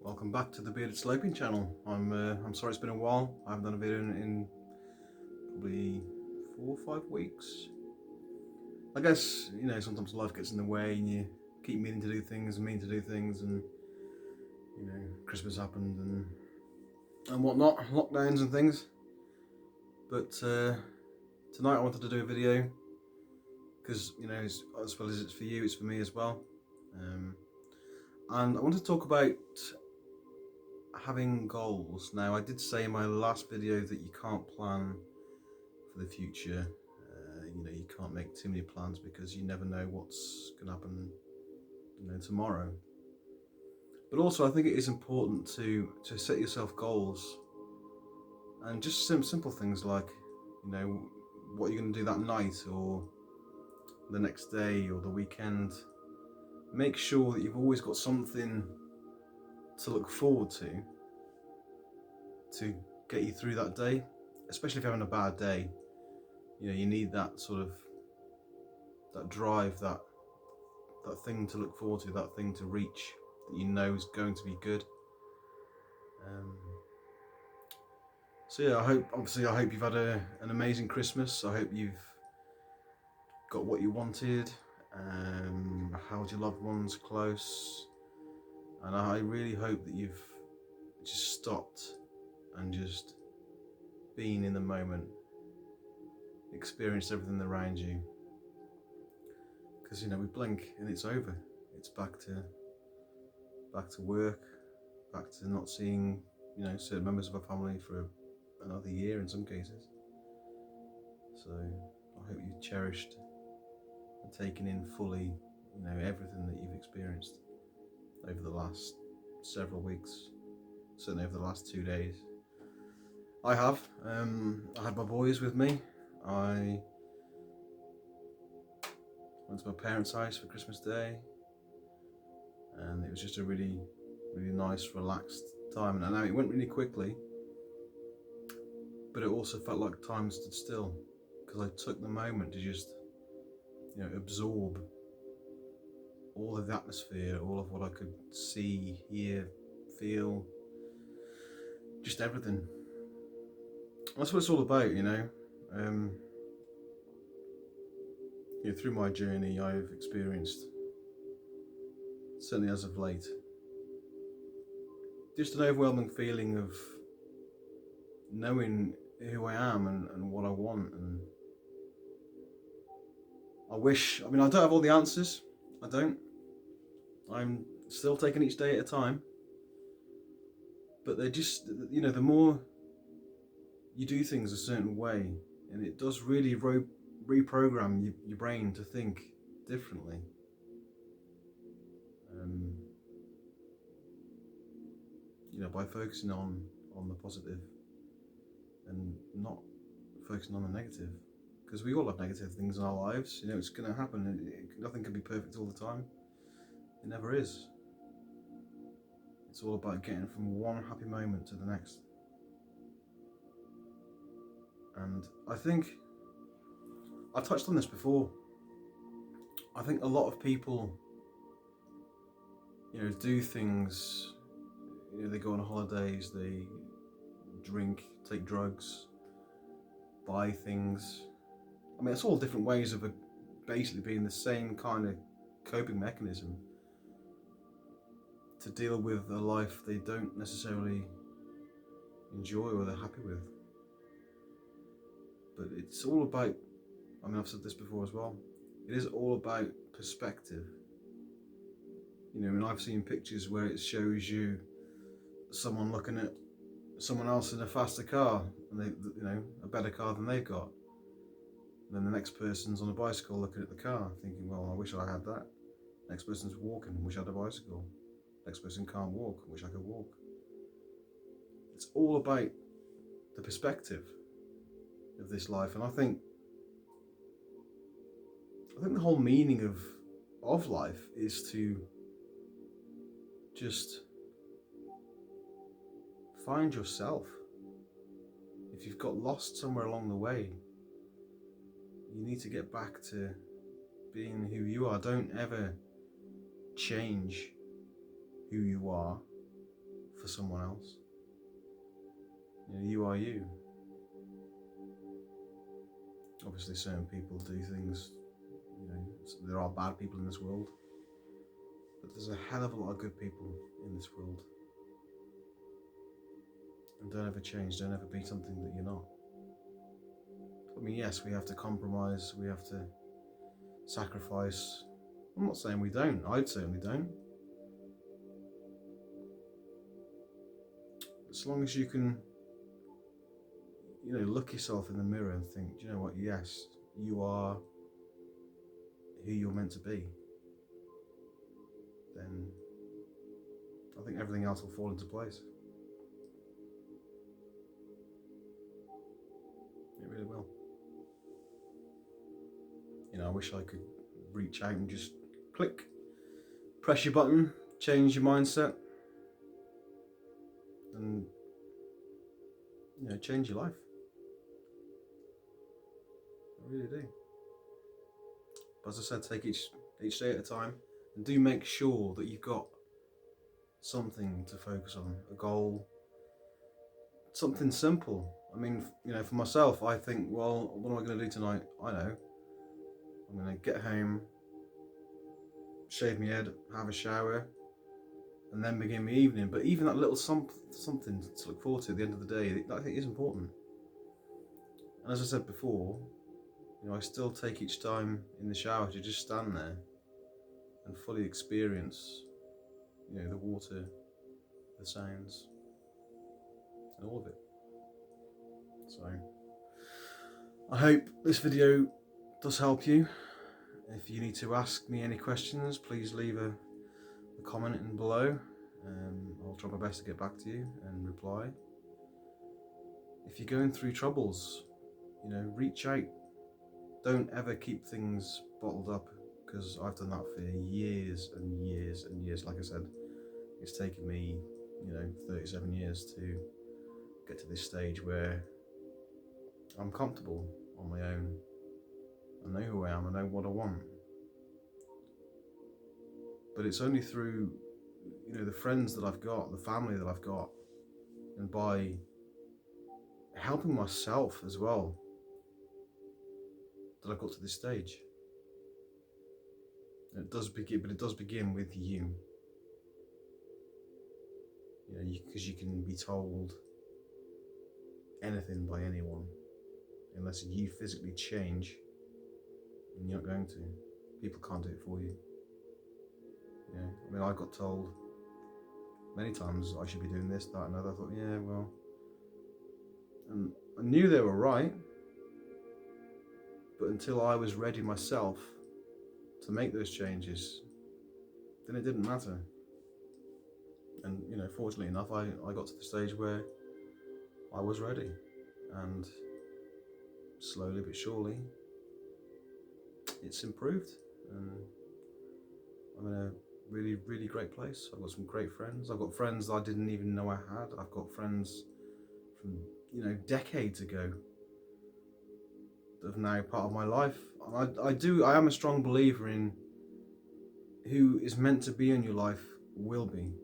Welcome back to the Bearded Sloping channel. I'm sorry it's been a while. I haven't done a video in probably 4 or 5 weeks. I guess, sometimes life gets in the way and you keep meaning to do things and Christmas happened and whatnot, lockdowns and things. But tonight I wanted to do a video because, as well as it's for you, it's for me as well. And I want to talk about having goals. Now, I did say in my last video that you can't plan for the future. You can't make too many plans because you never know what's going to happen, tomorrow. But also, I think it is important to set yourself goals, and just simple things like, what you're going to do that night or the next day or the weekend. Make sure that you've always got something to look forward to get you through that day, especially if you're having a bad day. You need that sort of that drive, that thing to look forward to, that thing to reach that is going to be good. So yeah, I hope you've had an amazing Christmas. I hope you've got what you wanted, held your loved ones close, and I really hope that you've just stopped and just been in the moment, experienced everything around you. Because we blink and it's over. It's back to work, back to not seeing certain members of our family for another year in some cases. So I hope you've cherished and taken in fully everything that you've experienced over the last several weeks, certainly over the last 2 days. I have. I had my boys with me. I went to my parents' house for Christmas Day, and it was just a really, really nice, relaxed time. And I know it went really quickly, but it also felt like time stood still because I took the moment to just, absorb all of the atmosphere, all of what I could see, hear, feel, just everything. That's what it's all about, through my journey, I've experienced, certainly as of late, just an overwhelming feeling of knowing who I am and what I want. And I don't have all the answers. I don't. I'm still taking each day at a time. But they're just, the more you do things a certain way, and it does really reprogram your brain to think differently. By focusing on the positive and not focusing on the negative, because we all have negative things in our lives. It's going to happen. Nothing can be perfect all the time. It never is. It's all about getting from one happy moment to the next. And I think I touched on this before. I think a lot of people, do things. They go on holidays, they drink, take drugs, buy things. I mean, it's all different ways of basically being the same kind of coping mechanism to deal with a life they don't necessarily enjoy or they're happy with. But it's all about, I've said this before as well, it is all about perspective. And I've seen pictures where it shows you someone looking at someone else in a faster car, and they, a better car than they've got. And then the next person's on a bicycle looking at the car, thinking, well, I wish I had that. Next person's walking, wish I had a bicycle. Next person can't walk, wish I could walk. It's all about the perspective of this life, and I think the whole meaning of life is to just find yourself. If you've got lost somewhere along the way, you need to get back to being who you are. Don't ever change who you are. for someone else. You know, you are you. Obviously certain people do things, you know, there are bad people in this world, but there's a hell of a lot of good people in this world. And don't ever change, don't ever be something that you're not. I mean, yes, we have to compromise, we have to sacrifice. I'm not saying we don't, I certainly don't. As long as you can, you know, look yourself in the mirror and think, do you know what, yes, you are who you're meant to be, then I think everything else will fall into place. It really will. You know, I wish I could reach out and just click, press your button, change your mindset, and, you know, change your life. I really do. But as I said, take each day at a time, and do make sure that you've got something to focus on, a goal, something simple. I mean, you know, for myself, I think, well, what am I going to do tonight? I know. I'm going to get home, shave my head, have a shower, and then begin my evening. But even that little something to look forward to at the end of the day, I think is important. And as I said before, you know, I still take each time in the shower to just stand there and fully experience, you know, the water, the sounds, and all of it. So, I hope this video does help you. If you need to ask me any questions, please leave a comment in below. I'll try my best to get back to you and reply. If you're going through troubles, you know, reach out. Don't ever keep things bottled up, because I've done that for years and years and years. Like I said, it's taken me, you know, 37 years to get to this stage where I'm comfortable on my own. I know who I am, I know what I want. But it's only through, you know, the friends that I've got, the family that I've got, and by helping myself as well, that I've got to this stage. It does begin with you. You know, because you can be told anything by anyone, unless you physically change, and you're not going to. People can't do it for you. Yeah, I mean, I got told many times I should be doing this, that, and other. I thought, yeah, well, and I knew they were right, but until I was ready myself to make those changes, then it didn't matter. And, you know, fortunately enough, I got to the stage where I was ready, and slowly but surely it's improved, and I'm in a really, really great place. I've got some great friends. I've got friends that I didn't even know I had. I've got friends from, you know, decades ago that are now part of my life. And I am a strong believer in who is meant to be in your life will be,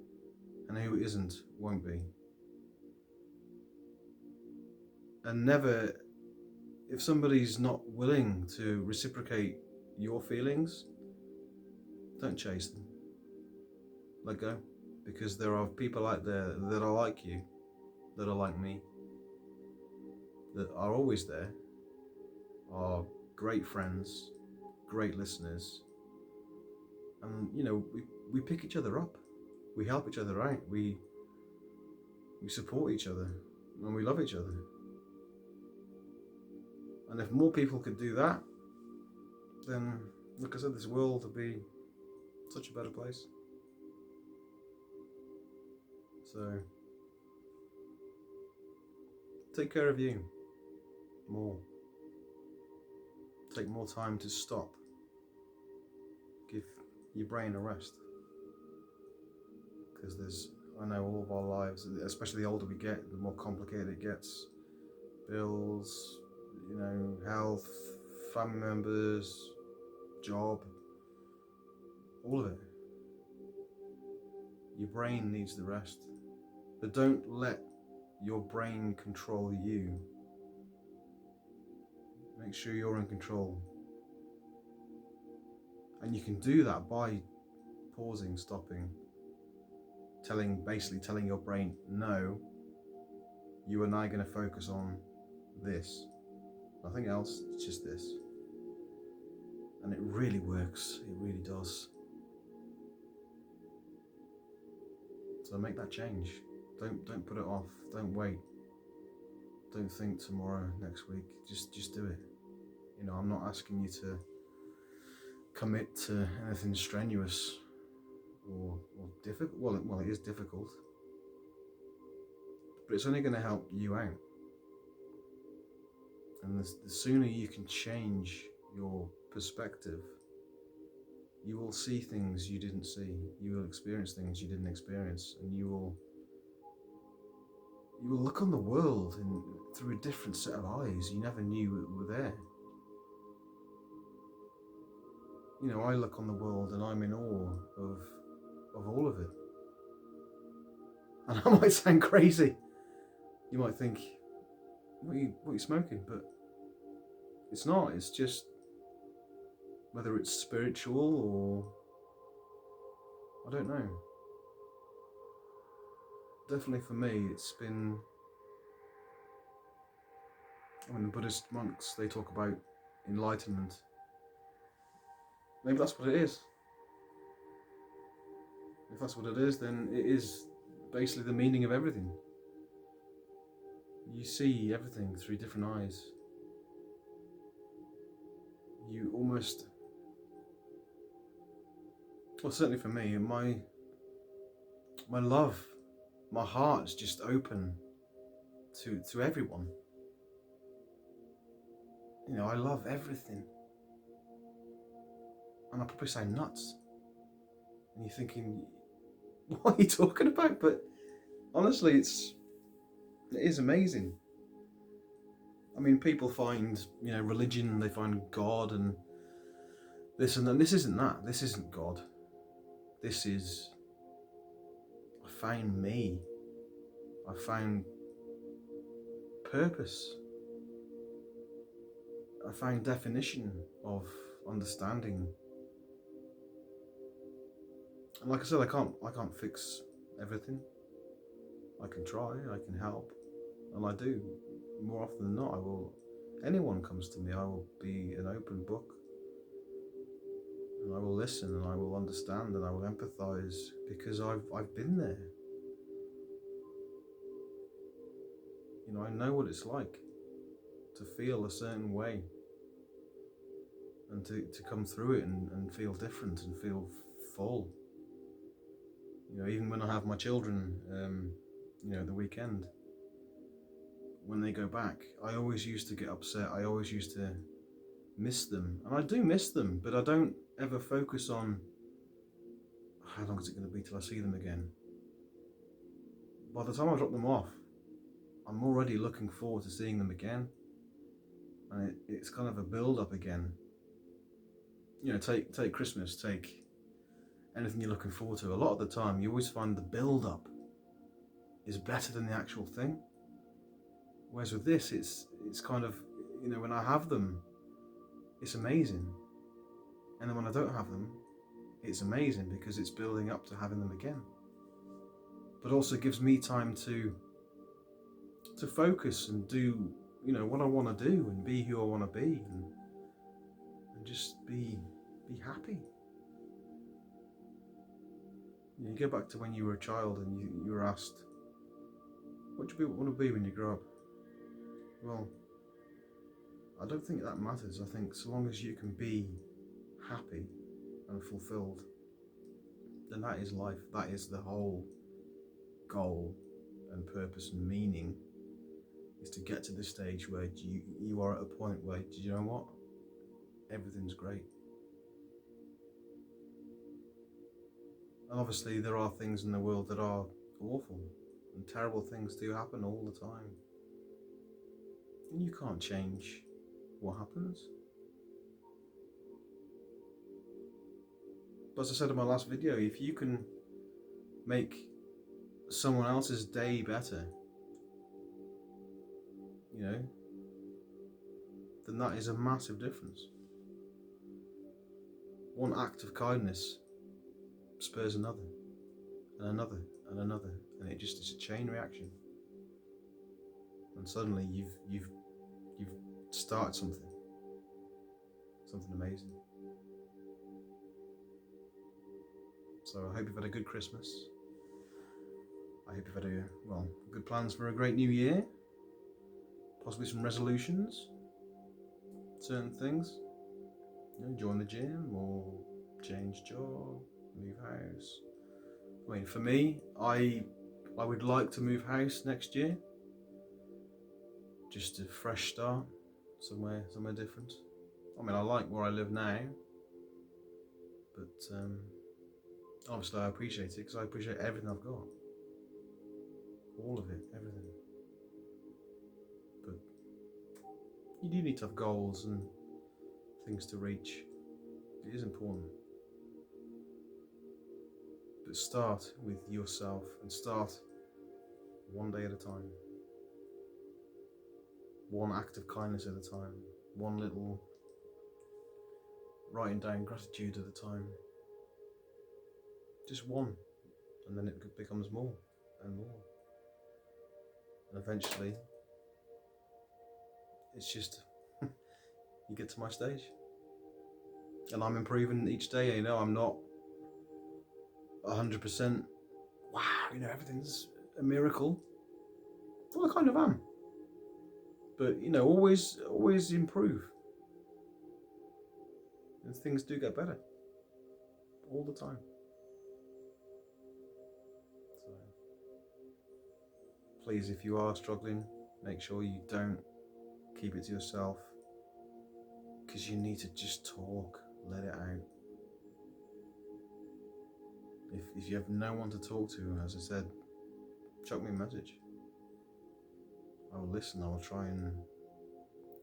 and who isn't won't be. And never, if somebody's not willing to reciprocate your feelings, don't chase them. Let go. Because there are people out there that are like you, that are like me, that are always there, are great friends, great listeners, and, you know, we pick each other up, we help each other out, we support each other, and we love each other. And if more people could do that, then, like I said, this world would be such a better place. So, take care of you more. Take more time to stop. Give your brain a rest. Because I know all of our lives, especially the older we get, the more complicated it gets. Bills, you know, health, family members, job, all of it. Your brain needs the rest. But don't let your brain control you. Make sure you're in control. And you can do that by pausing, stopping, basically telling your brain, no, you are now going to focus on this. Nothing else, it's just this. And it really works, it really does. So make that change. Don't put it off, don't wait. Don't think tomorrow, next week, just do it. You know, I'm not asking you to commit to anything strenuous or difficult. Well, it is difficult, but it's only going to help you out. And the sooner you can change your perspective, you will see things you didn't see. You will experience things you didn't experience, and you will look on the world through a different set of eyes you never knew were there. You know, I look on the world and I'm in awe of all of it. And I might sound crazy. You might think, what are you smoking? But it's not. It's just, whether it's spiritual or, I don't know. Definitely for me, it's been, when the Buddhist monks, they talk about enlightenment. Maybe that's what it is. If that's what it is, then it is basically the meaning of everything. You see everything through different eyes. You almost, well, certainly for me, my love, my heart's just open to everyone. You know, I love everything. And I probably sound nuts. And you're thinking, what are you talking about? But honestly, it is amazing. I mean, people find, you know, religion, they find God and this and that. This isn't that. This isn't God. This is, I found me. I found purpose. I found definition of understanding. And like I said, I can't fix everything. I can try, I can help, and I do. More often than not, anyone comes to me, I will be an open book. And I will listen, and I will understand, and I will empathise, because I've been there. You know, I know what it's like to feel a certain way, and to come through it and feel different and feel full. You know, even when I have my children, you know, the weekend, when they go back, I always used to get upset. I always used to miss them. And I do miss them, but I don't ever focus on how long is it going to be till I see them again. By the time I drop them off, I'm already looking forward to seeing them again. And it's kind of a build-up again. You know, take Christmas, take anything you're looking forward to. A lot of the time, you always find the build-up is better than the actual thing. Whereas with this, it's kind of, you know, when I have them, it's amazing. And then when I don't have them, it's amazing because it's building up to having them again. But also gives me time to focus and do, you know, what I want to do and be who I want to be and just be happy. You go back to when you were a child and you were asked, what do you want to be when you grow up? Well, I don't think that matters. I think so long as you can be happy and fulfilled, then that is life. That is the whole goal and purpose and meaning, is to get to the stage where you are at a point where, do you know what? Everything's great. And obviously there are things in the world that are awful, and terrible things do happen all the time. And you can't change what happens. But as I said in my last video, if you can make someone else's day better, you know, then that is a massive difference. One act of kindness spurs another, and another, and another, and it's a chain reaction. And suddenly you've started something amazing. So I hope you've had a good Christmas. I hope you've had good plans for a great new year. Possibly some resolutions, certain things. You know, join the gym or change job, move house. I mean, for me, I would like to move house next year. Just a fresh start, somewhere different. I mean, I like where I live now, but obviously I appreciate it because I appreciate everything I've got. All of it, everything. But you do need to have goals and things to reach. It is important. But start with yourself and start one day at a time. One act of kindness at a time. One little writing down gratitude at a time. Just one. And then it becomes more and more. And eventually, it's just, you get to my stage. And I'm improving each day, you know, I'm not 100%, wow, you know, everything's a miracle. Well, I kind of am. But, you know, always improve. And things do get better. All the time. So, please, if you are struggling, make sure you don't keep it to yourself. Because you need to just talk, let it out. If you have no one to talk to, as I said, chuck me a message. I will listen, I will try and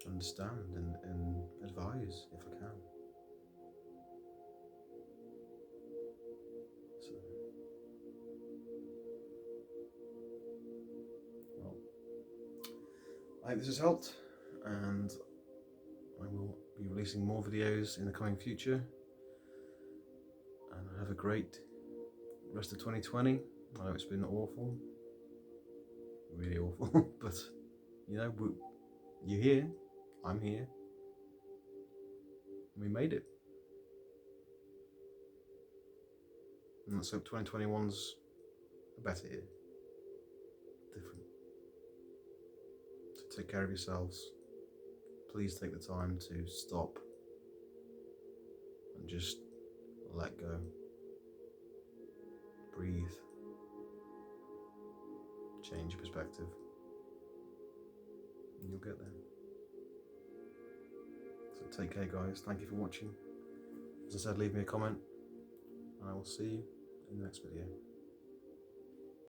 understand and advise if I can. So, well, I hope this has helped, and I will be releasing more videos in the coming future. And have a great rest of 2020. I know it's been awful, really awful, but you know, you're here, I'm here, we made it. And let's hope 2021's a better year, different. So take care of yourselves. Please take the time to stop and just let go. Breathe. Change your perspective. And you'll get there. So take care, guys. Thank you for watching. As I said, leave me a comment, and I will see you in the next video.